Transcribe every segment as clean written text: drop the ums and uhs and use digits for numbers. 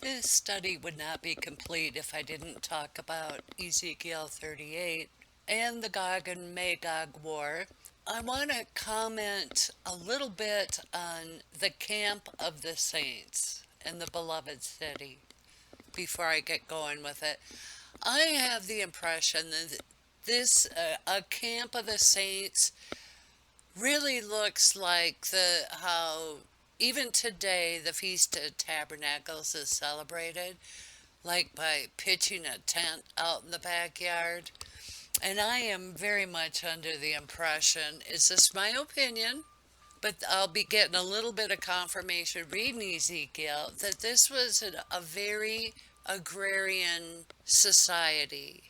This study would not be complete if I didn't talk about Ezekiel 38 and the Gog and Magog war. I want to comment a little bit on the camp of the saints and the beloved city before I get going with it. I have the impression that this a camp of the saints really looks like the how even today the Feast of Tabernacles is celebrated, like by pitching a tent out in the backyard. And I am very much under the impression, it's just my opinion, but I'll be getting a little bit of confirmation reading Ezekiel that this was a very agrarian society.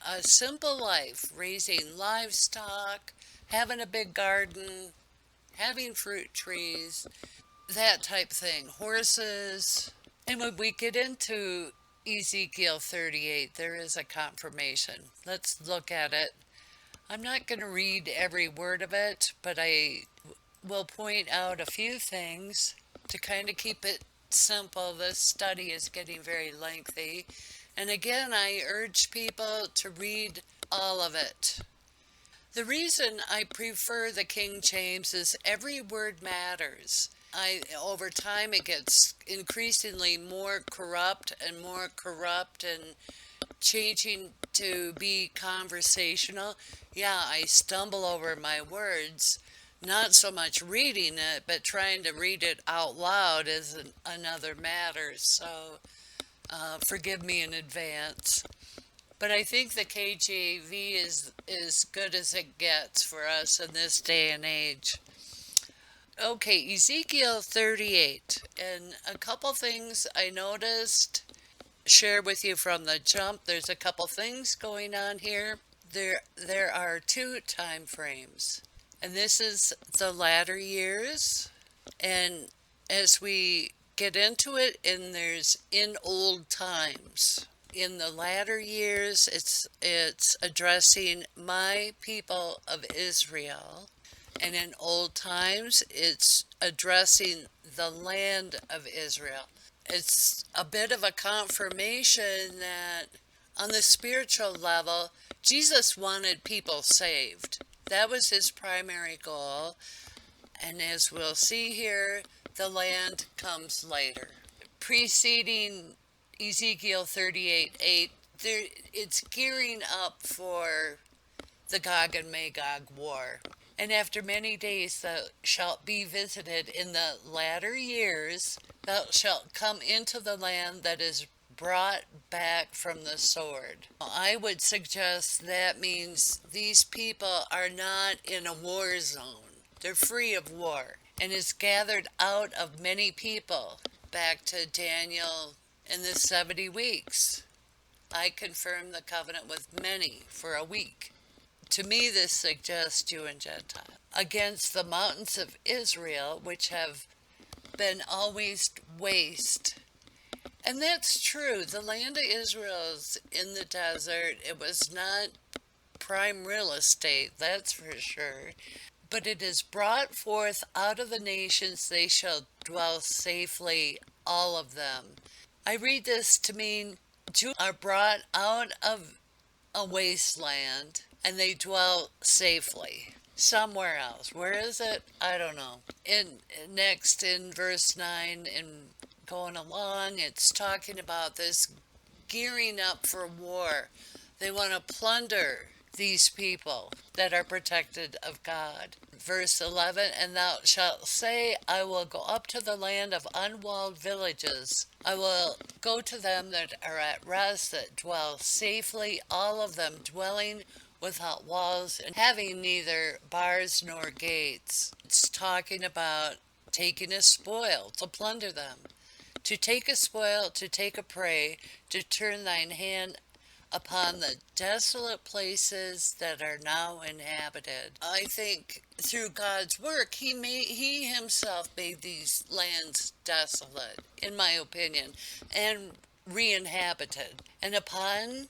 A simple life, raising livestock, having a big garden, having fruit trees, that type thing, horses. And when we get into Ezekiel 38, there is a confirmation. Let's look at it. I'm not going to read every word of it, but I will point out a few things to kind of keep it simple. This study is getting very lengthy. And again, I urge people to read all of it. The reason I prefer the King James is every word matters. Over time it gets increasingly more corrupt and changing to be conversational. Yeah, I stumble over my words, not so much reading it, but trying to read it out loud is another matter. So forgive me in advance. But I think the KJV is as good as it gets for us in this day and age. Okay, Ezekiel 38, and a couple things I noticed, share with you from the jump. There's a couple things going on here. There are two time frames, and this is the latter years, and as we get into it, and there's in old times. In the latter years, it's addressing my people of Israel, and in old times, it's addressing the land of Israel. It's a bit of a confirmation that on the spiritual level, Jesus wanted people saved. That was his primary goal. And as we'll see here, the land comes later. Preceding Ezekiel 38:8, it's gearing up for the Gog and Magog war. And after many days thou shalt be visited in the latter years, thou shalt come into the land that is brought back from the sword. I would suggest that means these people are not in a war zone. They're free of war and is gathered out of many people. Back to Daniel in the 70 weeks. I confirm the covenant with many for a week. To me, this suggests Jew and Gentile. Against the mountains of Israel, which have been always waste. And that's true. The land of Israel is in the desert. It was not prime real estate, that's for sure. But it is brought forth out of the nations, they shall dwell safely, all of them. I read this to mean Jews are brought out of a wasteland and they dwell safely somewhere else. Where is it? I don't know. Next in verse 9 and going along, it's talking about this gearing up for war. They want to plunder these people that are protected of God. Verse 11, and thou shalt say, I will go up to the land of unwalled villages. I will go to them that are at rest, that dwell safely, all of them dwelling without walls and having neither bars nor gates. It's talking about taking a spoil, to plunder them. To take a spoil, to take a prey, to turn thine hand upon the desolate places that are now inhabited. I think through God's work, he himself made these lands desolate, in my opinion, and re-inhabited. And upon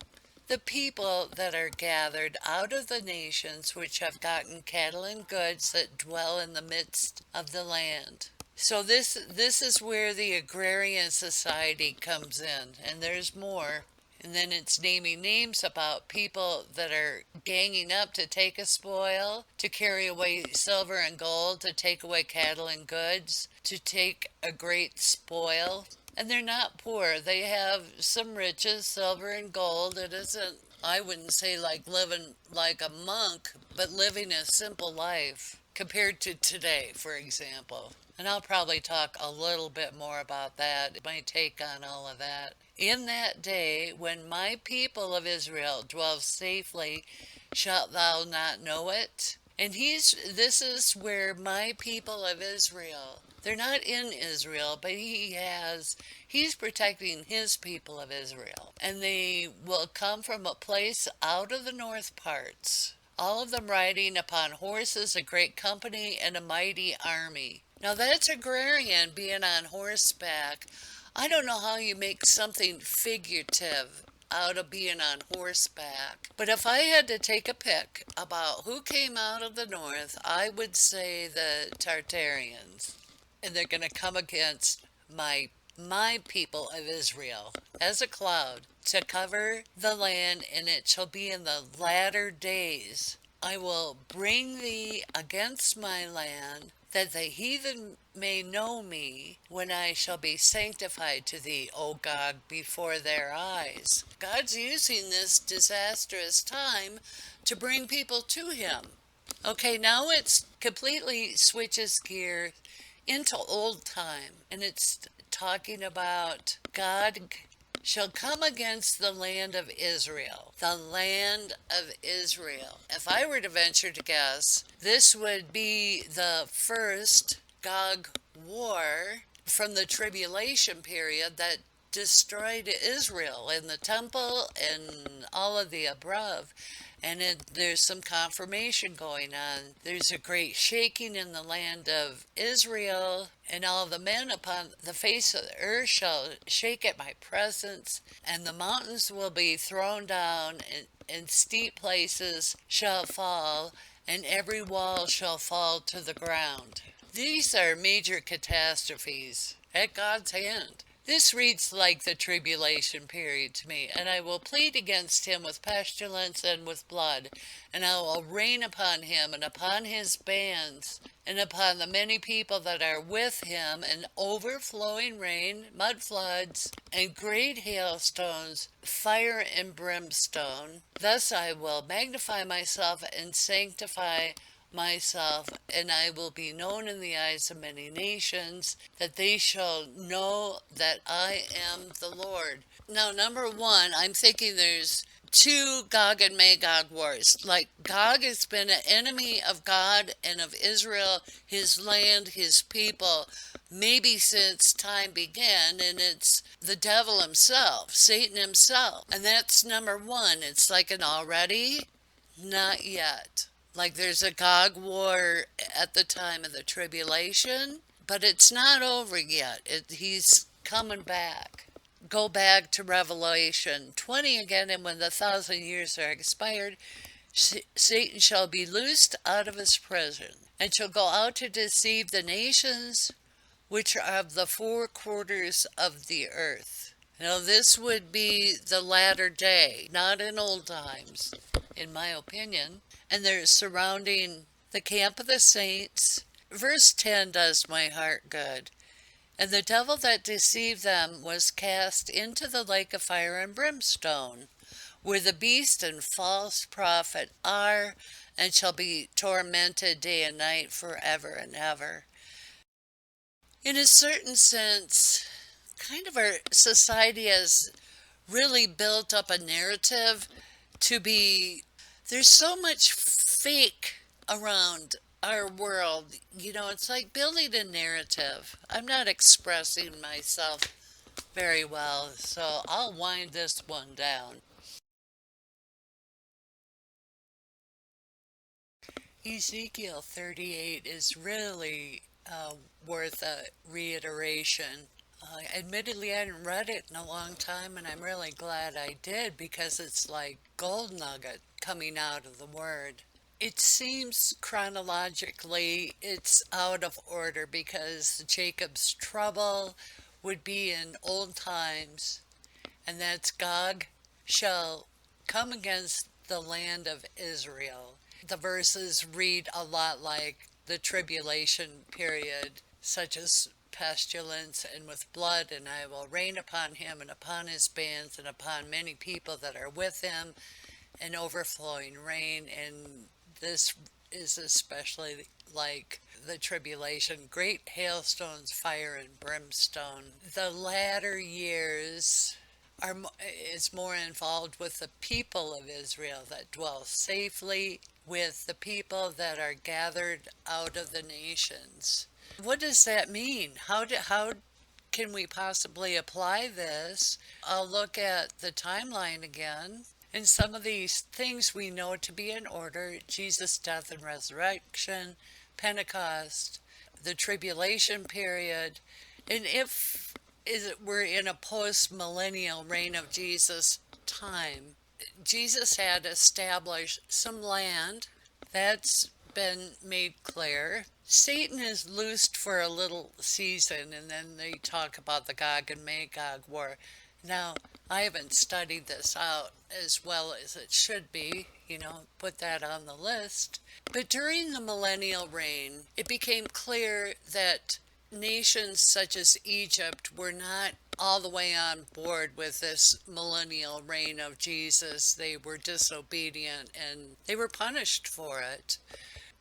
the people that are gathered out of the nations which have gotten cattle and goods that dwell in the midst of the land. So this is where the agrarian society comes in, and there's more. And then it's naming names about people that are ganging up to take a spoil, to carry away silver and gold, to take away cattle and goods, to take a great spoil. And they're not poor. They have some riches, silver and gold. It isn't, I wouldn't say like living like a monk, but living a simple life compared to today, for example. And I'll probably talk a little bit more about that, my take on all of that. In that day, when my people of Israel dwell safely, shalt thou not know it? And this is where my people of Israel, they're not in Israel, but he's protecting his people of Israel. And they will come from a place out of the north parts, all of them riding upon horses, a great company, and a mighty army. Now that's agrarian being on horseback. I don't know how you make something figurative out of being on horseback. But if I had to take a pick about who came out of the north, I would say the Tartarians. And they're going to come against my people of Israel as a cloud to cover the land, and it shall be in the latter days. I will bring thee against my land, that the heathen may know me when I shall be sanctified to thee, O Gog, before their eyes. God's using this disastrous time to bring people to him. Okay, now it's completely switches gear into old time, and it's talking about God shall come against the land of Israel. The land of Israel. If I were to venture to guess, this would be the first Gog war from the tribulation period that destroyed Israel and the temple and all of the above. And there's some confirmation going on. There's a great shaking in the land of Israel, and all the men upon the face of the earth shall shake at my presence, and the mountains will be thrown down, and steep places shall fall, and every wall shall fall to the ground. These are major catastrophes at God's hand. This reads like the tribulation period to me, and I will plead against him with pestilence and with blood, and I will rain upon him and upon his bands, and upon the many people that are with him, an overflowing rain, mud floods, and great hailstones, fire and brimstone. Thus I will magnify myself and sanctify myself, and I will be known in the eyes of many nations, that they shall know that I am the Lord. Now, number one, I'm thinking there's two Gog and Magog wars. Like, Gog has been an enemy of God and of Israel, his land, his people, maybe since time began, and it's the devil himself, Satan himself. And that's number one. It's like an already, not yet. Like there's a Gog war at the time of the tribulation, but it's not over yet. He's coming back. Go back to Revelation 20 again, and when the 1,000 years are expired, Satan shall be loosed out of his prison, and shall go out to deceive the nations which are of the four quarters of the earth. Now this would be the latter day, not in old times, in my opinion. And they're surrounding the camp of the saints. Verse 10 does my heart good. And the devil that deceived them was cast into the lake of fire and brimstone, where the beast and false prophet are, and shall be tormented day and night forever and ever. In a certain sense, kind of our society has really built up a narrative to be, there's so much fake around our world. You know, it's like building a narrative. I'm not expressing myself very well, so I'll wind this one down. Ezekiel 38 is really worth a reiteration. Admittedly, I hadn't read it in a long time, and I'm really glad I did, because it's like gold nugget coming out of the Word. It seems chronologically it's out of order because Jacob's trouble would be in old times, and that's Gog shall come against the land of Israel. The verses read a lot like the tribulation period, such as pestilence and with blood, and I will rain upon him and upon his bands and upon many people that are with him, and overflowing rain. And this is especially like the tribulation, great hailstones, fire, and brimstone. The latter years are is more involved with the people of Israel that dwell safely with the people that are gathered out of the nations. What does that mean? How can we possibly apply this? I'll look at the timeline again. And some of these things we know to be in order: Jesus' death and resurrection, Pentecost, the tribulation period. And if we're in a post-millennial reign of Jesus time, Jesus had established some land that's been made clear. Satan is loosed for a little season, and then they talk about the Gog and Magog war. Now, I haven't studied this out as well as it should be, put that on the list. But during the millennial reign, it became clear that nations such as Egypt were not all the way on board with this millennial reign of Jesus. They were disobedient and they were punished for it.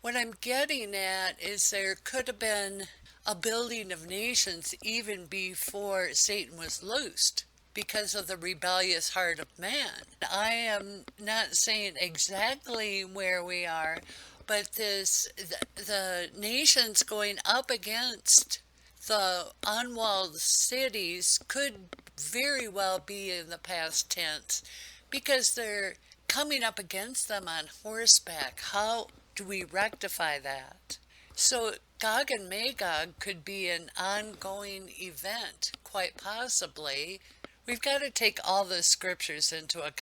What I'm getting at is there could have been a building of nations even before Satan was loosed because of the rebellious heart of man. I am not saying exactly where we are, but the nations going up against the unwalled cities could very well be in the past tense because they're coming up against them on horseback. How do we rectify that? So Gog and Magog could be an ongoing event, quite possibly. We've got to take all the scriptures into account.